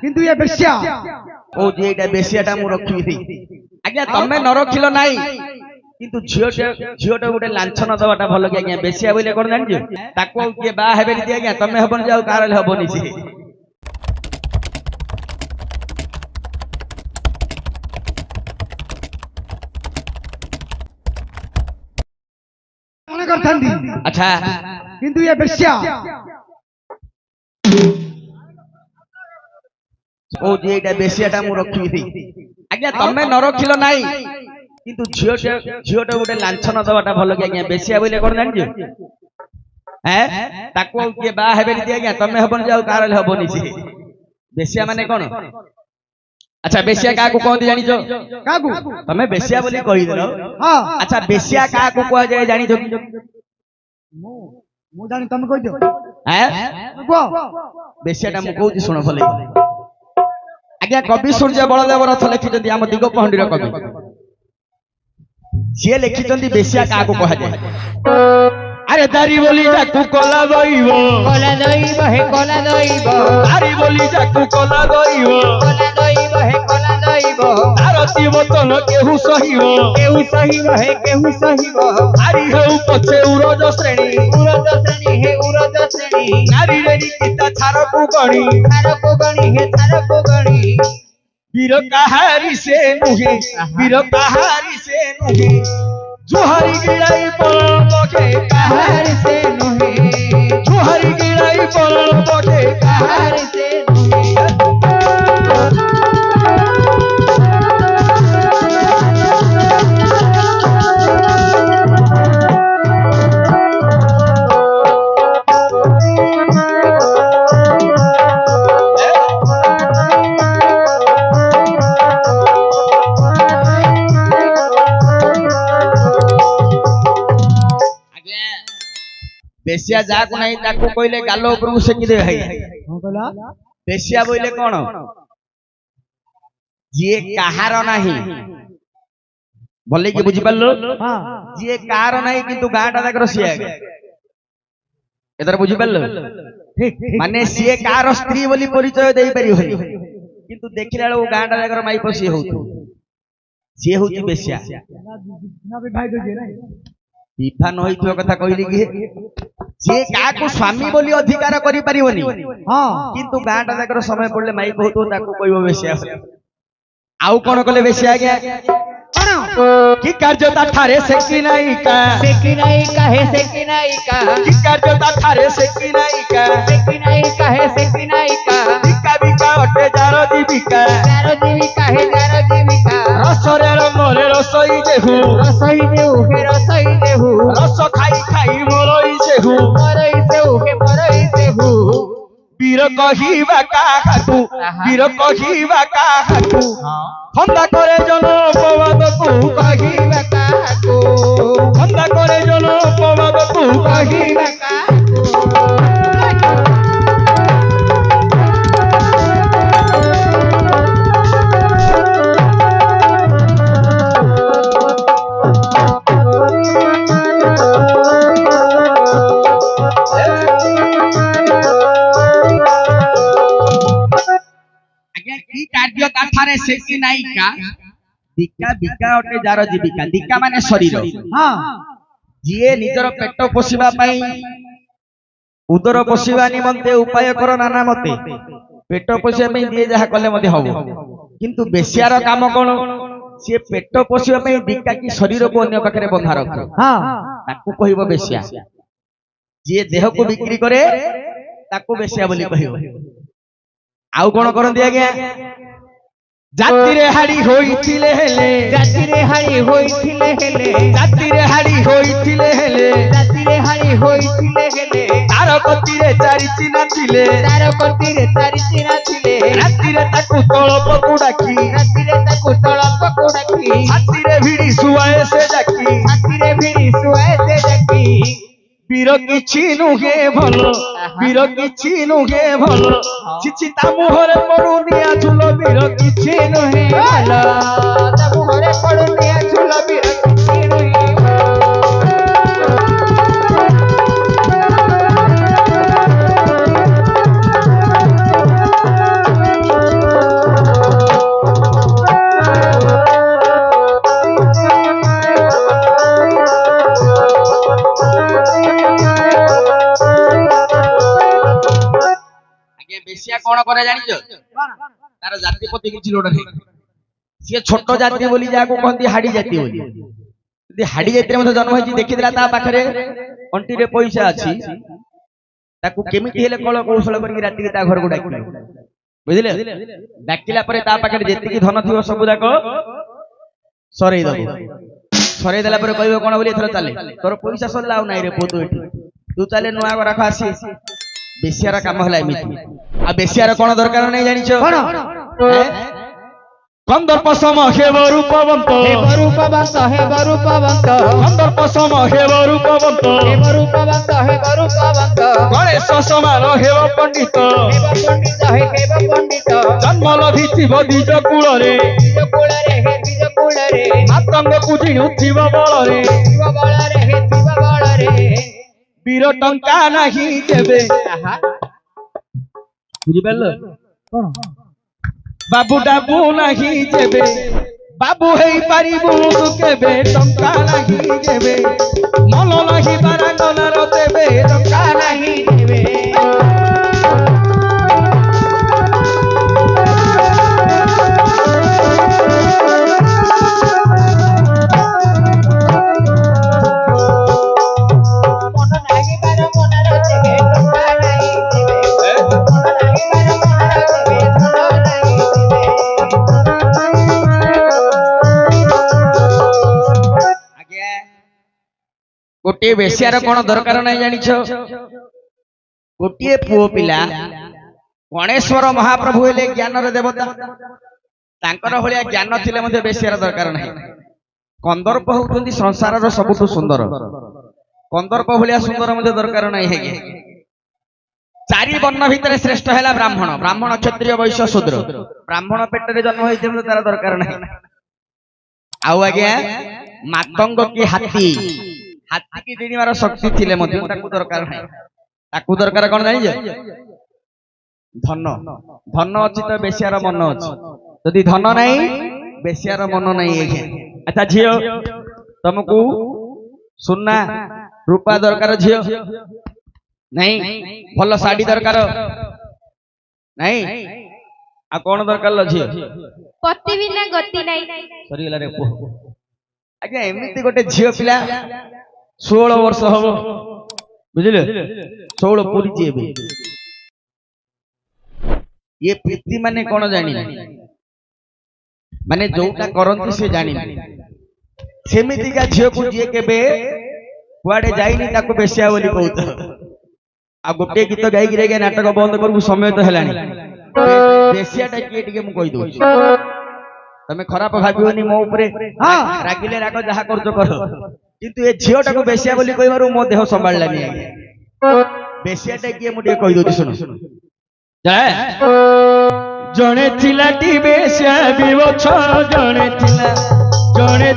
কিন্তু ଏ ବେଶ୍ୟା କହୁଛି ଏଇଟା ବେଶିଆଟା ମୁଁ ରଖିବି। ଆଜ୍ଞା ତମେ ନ ରଖିଲ ନାଇଁ, କିନ୍ତୁ ଝିଅଟା ଗୋଟେ ଲାଞ୍ଛନ ଦବାଟା ଭଲ କି ଆଜ୍ଞା। ବେଶିଆ ବୋଇଲେ କଣ ଜାଣିଛ? ତାକୁ ଆଉ କିଏ ବାହା ହେବେନି ଯେ ଆଜ୍ଞା, ତମେ ହବନି ଯେ ଆଉ କାହାର ହବନି ସେ। କଣ କରିଥାନ୍ତି? ଆଚ୍ଛା କିନ୍ତୁ ଏ ବେଶ୍ୟା କହୁଛି ଏଇଟା ବେଶିଆଟା ମୁଁ ରଖିବି। ଆଜ୍ଞା ତମେ ନ ରଖିଲ ନାଇଁ, କିନ୍ତୁ ଝିଅଟା ଗୋଟେ ଲାଞ୍ଛନ ଦବାଟା ଭଲ କି ଆଜ୍ଞା। ବେଶିଆ ବୋଇଲେ କଣ ଜାଣିଛ? ତାକୁ ଆଉ କିଏ ବାହା ହେବେନି ଯେ ଆଜ୍ଞା, ତମେ ହବନି ଯେ ଆଉ କାହାର ହବନି ସେ। ବେଶିଆ ମାନେ କଣ? ଆଚ୍ଛା ବେଶିଆ କାହାକୁ କହନ୍ତି ଜାଣିଛ? କାହାକୁ? ତମେ ବେଶିଆ ବୋଲି କହିଦେଲ। ହଁ ଆଚ୍ଛା ବେଶିଆ କାହାକୁ କୁହାଯାଏ ଜାଣିଛ? ମୁଁ ଜାଣି ତମେ କହିଦିଅ। କୁହ। ବେଶିଆଟା ମୁଁ କହୁଛି ଶୁଣ ଭଲ। ଆଜ୍ଞା କବି ସୂର୍ଯ୍ୟ ବଳଦେବ ରଥ ଲେଖିଛନ୍ତି, ଆମ ଦିଗ ପହଣ୍ଡିର କବି। ସିଏ ଲେଖିଛନ୍ତି ବେଶିଆ କାହାକୁ କୁହାଯାଏ। আরে দাড়ি বলি যাকু কলা দইব, কলা দইব হে কলা দইব, দাড়ি বলি যাকু কলা দইব, কলা দইব হে কলা দইব, আরতি বচন কেহু সহিব, কেহু সহিব হে কেহু সহিব, নারী হেউ পছে উরজ শ্রেণী, উরজ শ্রেণী হে উরজ শ্রেণী, নারী রে নিকিতা ছাড়কু গণি, ছাড়কু গণি হে ছাড়কু গণি, বীর কাহারি সে নুহে, বীর কাহারি সে নুহে, জুহারি গিড়াই পড়ল পখে কাহার সে নহে, জুহারি গিড়াই পড়ল পখে কাহার সে নহে। বেশিয়া যাহাକୁ ନାହିଁ ତାକୁ କହିଲେ ଗାଲ ଉପରକୁ ସେକି ଦେବେ ଭାଇ। କଣ କହିଲା? ବେଶିଆ ବୋଇଲେ କଣ? ଯିଏ କାହାର ନାହିଁ, ଭଲକି ବୁଝିପାରିଲ? ହଁ ଯିଏ କାହାର ନାହିଁ କିନ୍ତୁ ଗାଁଟା ତାଙ୍କର ସିଏ। ଏଥର ବୁଝିପାରିଲ? ମାନେ ସିଏ କାହାର ସ୍ତ୍ରୀ ବୋଲି ପରିଚୟ ଦେଇପାରିବନି, କିନ୍ତୁ ଦେଖିଲା ବେଳକୁ ଗାଁଟା ତାଙ୍କର ମାଇପ ସିଏ ହଉଥିବ। ସିଏ ହଉଛି ବେଶିଆ। ବିଭା ନ ହେଇଥିବା କଥା କହିଲି କି, ସିଏ କାହାକୁ ସ୍ୱାମୀ ବୋଲି ଅଧିକାର କରିପାରିବନି, କିନ୍ତୁ ଗାଁଟା ତାଙ୍କର ସମୟ ପଡିଲେ ମାଇପ ହଉଥିବ, ତାକୁ କହିବ ବେଶିଆ। ଆଉ କଣ କଲେ ବେଶିଆ ଆଜ୍ଞା? কি কার্যতা ঠারে সেকি নাইকা, সেকি নাইকা হে সেকি নাইকা, কি কার্যতা ঠারে সেকি নাইকা, সেকি নাইকা হে সেকি নাইকা, বিকা বিকা অটে যার জীবিকা, যার জীবিকা হে যার জীবিকা, রসরে রঙরে রসই যেহু, রসই দেহু হে রসই দেহু, রস খাই খাই মরই যেহু, মরই দেহু হে মরই দেহু, বীর কহিবা কাহাকু, বীর কহিবা কাহাকু, খন্দা করে জন অপবাদকু, কহিবা কাহাকু, খন্দা করে জন অপবাদকু, কহিবা কাহাকু। কি কার্য কাঠারে সেকি নাইকা, দিকা বিকা অটে যার জীবিকা। দিকা মানে শরীর। ଯିଏ ନିଜର ପେଟ ପୋଷିବା ପାଇଁ, ଉଦର ପୋଷିବା ନିମନ୍ତେ ଉପାୟ କର ନାନା ମତେ, ପେଟ ପୋଷିବା ପାଇଁ ଯିଏ ଯାହା କଲେ ମଧ୍ୟ ହବ। କିନ୍ତୁ ବେଶ୍ୟାର କାମ କଣ? ସିଏ ପେଟ ପୋଷିବା ପାଇଁ ଦିକାକି ଶରୀରକୁ ଅନ୍ୟ ପାଖରେ ବନ୍ଧା ରଖେ, ତାକୁ କହିବ ବେଶ୍ୟା। ଯିଏ ଦେହକୁ ବିକ୍ରି କରେ ତାକୁ ବେଶ୍ୟା ବୋଲି କହିବ। ଆଉ କଣ କରନ୍ତି ଆଜ୍ଞା? জাতিরে হাড়ি হইছিলে হেলে, জাতিরে হাড়ি হইছিলে হেলে, জাতিরে হাড়ি হইছিলে হেলে, জাতিরে হাড়ি হইছিলে হেলে, তার গতিরে চারি চিনা ছিলে, তার গতিরে চারি চিনা ছিলে, রাতিরে তাকু তলপকু ডাকি, রাতিরে তাকু তলপকু ডাকি, হাতিরে ভিড়ি শুয়ায়ে সে ডাকি, হাতিরে ভিড়ি শুয়ায়ে সে ডাকি, বীর কিছু নুহে ভাল, বীর কিছু নুহে ভাল, চিচি তা মুহরে পড়ুনিয়া ঝুল, বীর কিছু নুহে ভাল, তা মুহরে পড়ুনিয়া ঝুল, বীর কিছু নুহে ভাল। କଣ କରେ ଜାଣିଛ ତାର ଜାତି ପ୍ରତି କିଛି ଲୋଡ ନାହିଁ ସିଏ ଛୋଟ ଜାତି ବୋଲି ଯାହାକୁ କହନ୍ତି ହାଡି ଜାତି ବୋଲି ଯଦି ହାଡି ଜାତିରେ ମଧ୍ୟ ଜନ୍ମ ହେଇଛି ଦେଖିଥିଲା ତା ପାଖରେ ଅଣ୍ଟିରେ ପଇସା ଅଛି ତାକୁ କେମିତି ହେଲେ କଳ କୌଶଳ କରିକି ରାତିରେ ତା ଘରକୁ ଡାକିବ ବୁଝିଲେ ଡାକିଲା ପରେ ତା ପାଖରେ ଯେତିକି ଧନ ଥିବ ସବୁ ଯାକ ସରେଇ ଦବ ସରେଇ ଦେଲା ପରେ କହିବ କଣ ବୋଲି ଏଥର ଚାଲେ ତୋର ପଇସା ସରିଲା ଆଉ ନାଇଁ ରେ ପୁଅ ତୁ ଏଠି ତୁ ଚାଲେ ନୂଆ ଗରାଖ ଆସି ବେଶିଆର କାମ ହେଲା ଏମିତି ଆଉ ବେଶିଆର କଣ ଦରକାର ନାହିଁ ଜାଣିଛ କଣ କନ୍ଦର୍ପ ସମ ହେବ ରୂପବନ୍ତ କନ୍ଦର୍ପ ସମ ହେବ ରୂପବନ୍ତ ଗଣେଶ ସମାନ ହେବ ପଣ୍ଡିତ ଜନ୍ମ ଲଭିଥିବ ନିଜ କୂଳରେ ମାତଙ୍ଗକୁ ଜିଣୁଥିବ ବଳରେ ବୀର ଟଙ୍କା ନାହିଁ ଦେବେ ବୁଝିପାରିଲ କଣ ବାବୁ ଡାବୁ ନାହିଁ ଯେବେ ବାବୁ ହେଇ ପାରିବୁ କେବେ ଟଙ୍କା ନାହିଁ ଯେବେ ମନ ନାହିଁ ବାରାଙ୍ଗନାର ଦେବେ ଟଙ୍କା ନାହିଁ ଯେବେ ଗୋଟିଏ ବେଶ୍ୟାର କଣ ଦରକାର ନାହିଁ ଜାଣିଛ ଗୋଟିଏ ପୁଅ ପିଲା ଗଣେଶ୍ୱର ମହାପ୍ରଭୁ ହେଲେ ଜ୍ଞାନର ଦେବତା ତାଙ୍କର ଭଳିଆ ଜ୍ଞାନ ଥିଲେ ମଧ୍ୟ ବେଶ୍ୟାର ଦରକାର ନାହିଁ କନ୍ଦର୍ପ ହଉଛନ୍ତି ସଂସାରର ସବୁଠୁ ସୁନ୍ଦର କନ୍ଦର୍ପ ଭଳିଆ ସୁନ୍ଦର ମଧ୍ୟ ଦରକାର ନାହିଁ ହେಗೆ ଚାରି ବର୍ଣ୍ଣ ଭିତରେ ଶ୍ରେଷ୍ଠ ହେଲା ବ୍ରାହ୍ମଣ ବ୍ରାହ୍ମଣ କ୍ଷତ୍ରିୟ ବୈଶ୍ୟ ଶୂଦ୍ର ବ୍ରାହ୍ମଣ ପେଟରେ ଜନ୍ମ ହେଇଥିଲେ ମଧ୍ୟ ତାର ଦରକାର ନାହିଁ ଆଉ ଆଜ୍ଞା ମାତଙ୍ଗ କି ହାତୀ ହାତୀ କି ଜିଣିବାର ଶକ୍ତି ଥିଲେ ମଧ୍ୟ ତାକୁ ଦରକାର ନାହିଁ ତାକୁ ଦରକାର କଣ ଜାଣିଛ ଧନ ଧନ ଅଛି ତ ବେଶ୍ୟାର ମନ ଅଛି ଯଦି ଧନ ନାହିଁ ବେଶ୍ୟାର ମନ ନାହିଁ ଆଚ୍ଛା ଝିଅ ତମକୁ ସୁନା ରୂପା ଦରକାର ଝିଅ ନାଇଁ ଭଲ ଶାଢୀ ଦରକାର ନାଇଁ ଆଉ କଣ ଦରକାର ଲ ଝିଅ ପତି ବିନା ଗତି ନାହିଁ ସରିଗଲା ରେ ପୁଅ ଆଜ୍ଞା ଏମିତି ଗୋଟେ ଝିଅ ପିଲା 16 ବର୍ଷ ହବ ବୁଝିଲେ 16 ପୁରିଛି ଏବେ ये प्रीति माने कौन जानी माने जोटा करंती से जानी सेमिति का झियो को जे केबे कुआडे जाइनी ताको बेसिया बोली कहत आ गोटे गीत गाई गिरे गे नाटक बंद करबु समय तो हेलानी बेसियाटा के टिके मु कहि दउ तमे खराब भाबियोनी मो ऊपर हां रागिले राको जहा करजो कर किंतु ए झियोटा को बेसिया बोली कहबारु मो देह संभाळलानी बेसियाटा के मु टिके कहि दउ सुनो जने थिला टीबे से विवछ जने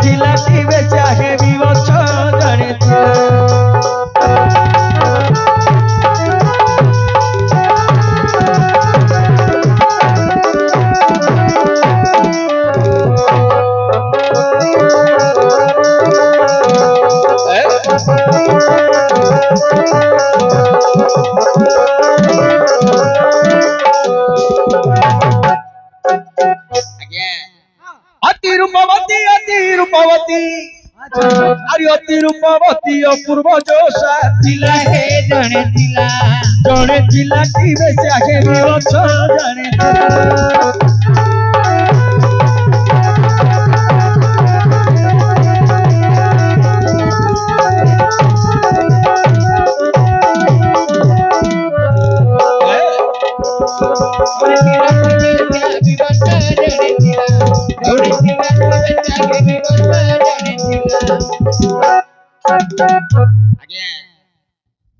थिला टीबे चाहे विवछ जने अति रूपवती अरे अति रूपवती अपूर्व जोशा थिला हे जने थिला की बेचा के विवछ जने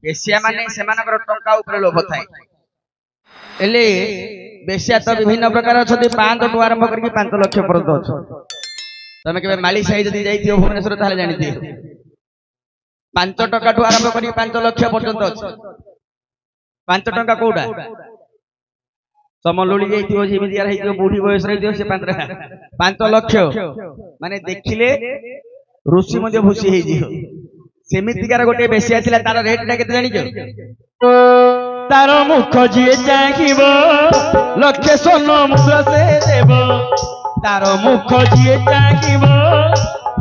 बेसिया माने सेमानकर टंका ऊपर लोभ थाए एले बेसिया तो विभिन्न प्रकार अछथि 5 टु आरंभ करके 5 लाख पर्यंत अछ तमे केबे माली साई जदी जाइतियो भुवनेश्वर ताले जानितियो 5 टका टु आरंभ करके 5 लाख पर्यंत अछ 5 टका कोडा तम लोली जाइतियो जिमिदियार हेतियो बूढ़ी बयस रहितियो से 5 लाख माने देखिले ऋषि मध्ये भूसी हे जियो सेमितिकार गोटे बेसिया थिला तार रेट टा केते जानि তার মুখ যিয়ে চাহিব লক্ষে স্বর্ণ মুদ্রা সে দেব তার মুখ যিয়ে চাহিব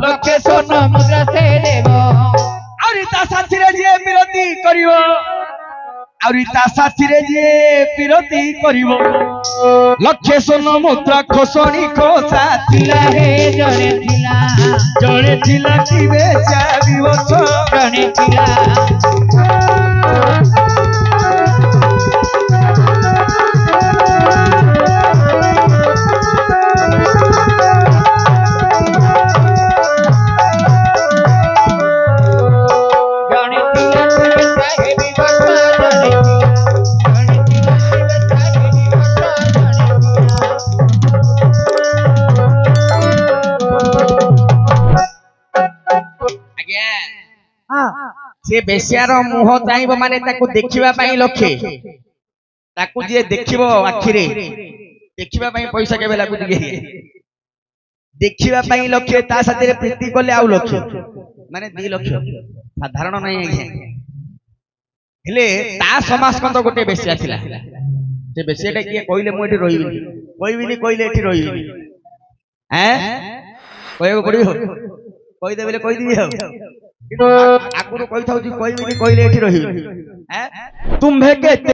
লক্ষে স্বর্ণ মুদ্রা সে দেব আউরি তা সাথীরে যিয়ে বিরতি করিব আউরি তা সাথীরে যিয়ে বিরতি করিব লক্ষে স্বর্ণ মুদ্রা খোসনি খোসা ଥିଲା হে জনে ଥିଲା জনে ଥିଲା কি বেচাবি বছ জনে ଥିଲା জনে ଥିଲା হে সাহেবী বছ জনে জনে ଥିଲା হে সাহেবী বছ আজ্ঞା হ্যাঁ ସେ ବେଶ୍ୟାର ମୁହଁ ଚାହିଁବ ମାନେ ତାକୁ ଦେଖିବା ପାଇଁ ଲକ୍ଷେ ତାକୁ ଯିଏ ଦେଖିବ ଆଖିରେ ଦେଖିବା ପାଇଁ ପଇସା କେବେ ଲାଗୁଛି କି ଦେଖିବା ପାଇଁ ଲକ୍ଷେ ତା ସାଥିରେ ପ୍ରୀତି କଲେ ଆଉ ଲକ୍ଷେ ମାନେ 2 ଲକ୍ଷ ସାଧାରଣ ନାହିଁ ଆଜ୍ଞା ହେଲେ ତା ସମାସ୍କନ୍ଦ ଗୋଟେ ବେଶ୍ୟା ଥିଲା ସେ ବେଶ୍ୟାଟା କିଏ କହିଲେ ମୁଁ ଏଠି ରହିବିନି କହିବିନି କହିଲେ ଏଠି ରହିବିନି କହିବାକୁ ପଡିବ କହିଦେବେ ବୋଲେ କହିଦେବି ଆଉ ଆଗରୁ କହିଥାଉଛି କହିବିନି କହିଲେ ଏଠି ରହିବିନି ତୁମ୍ଭେ କେତେ